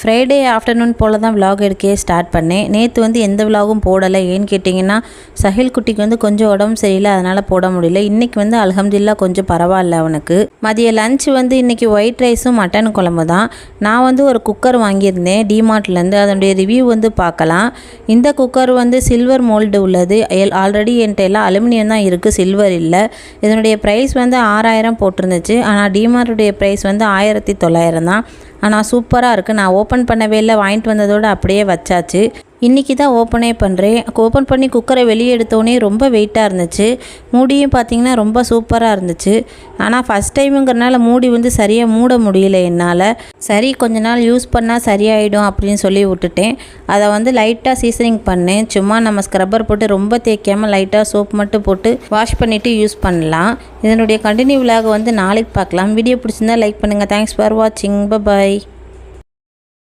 Friday afternoon போல் தான் vlog எடுக்கவே start பண்ணேன். நேற்று வந்து எந்த விலாகும் போடலை. ஏன்னு கேட்டிங்கன்னா சஹில் குட்டிக்கு வந்து கொஞ்சம் உடம்பு சரியில்லை, அதனால் போட முடியல. இன்றைக்கி வந்து அல்ஹம்துலில்லாஹ் கொஞ்சம் பரவாயில்ல அவனுக்கு. மதிய லஞ்ச் வந்து இன்றைக்கி ஒயிட் ரைஸும் மட்டன் குழம்பு தான். நான் வந்து ஒரு குக்கர் வாங்கியிருந்தேன் டிமார்ட்லேருந்து. அதனுடைய ரிவ்யூ வந்து பார்க்கலாம். இந்த குக்கர் வந்து சில்வர் மோல்டு உள்ளது. ஆல்ரெடி என்கிட்ட எல்லாம் அலுமினியம் தான் இருக்குது, சில்வர் இல்லை. இதனுடைய ப்ரைஸ் வந்து 6000 போட்டிருந்துச்சு. ஆனால் டிமார்ட்டுடைய ப்ரைஸ் வந்து 1900 தான். ஆனால் சூப்பராக இருக்குது. நான் ஓப்பன் பண்ணவே இல்லை, வாங்கிட்டு வந்ததோடு அப்படியே வச்சாச்சு. இன்றைக்கி தான் ஓப்பனே பண்ணுறேன். ஓப்பன் பண்ணி குக்கரை வெளியே எடுத்தோடனே ரொம்ப வெயிட்டாக இருந்துச்சு. மூடியும் பார்த்திங்கன்னா ரொம்ப சூப்பராக இருந்துச்சு. ஆனால் ஃபஸ்ட் டைமுங்கிறனால மூடி வந்து சரியாக மூட முடியல என்னால். சரி கொஞ்ச நாள் யூஸ் பண்ணால் சரியாயிடும் அப்படின்னு சொல்லி விட்டுட்டேன். அதை வந்து லைட்டாக சீசனிங் பண்ணேன். சும்மா நம்ம ஸ்க்ரப்பர் போட்டு ரொம்ப தேய்க்காமல் லைட்டாக சோப் மட்டும் போட்டு வாஷ் பண்ணிவிட்டு யூஸ் பண்ணலாம். இதனுடைய கண்டினியூ விலாக் வந்து நாளைக்கு பார்க்கலாம். வீடியோ பிடிச்சிருந்தா லைக் பண்ணுங்கள். தேங்க்ஸ் ஃபார் வாட்சிங். பை.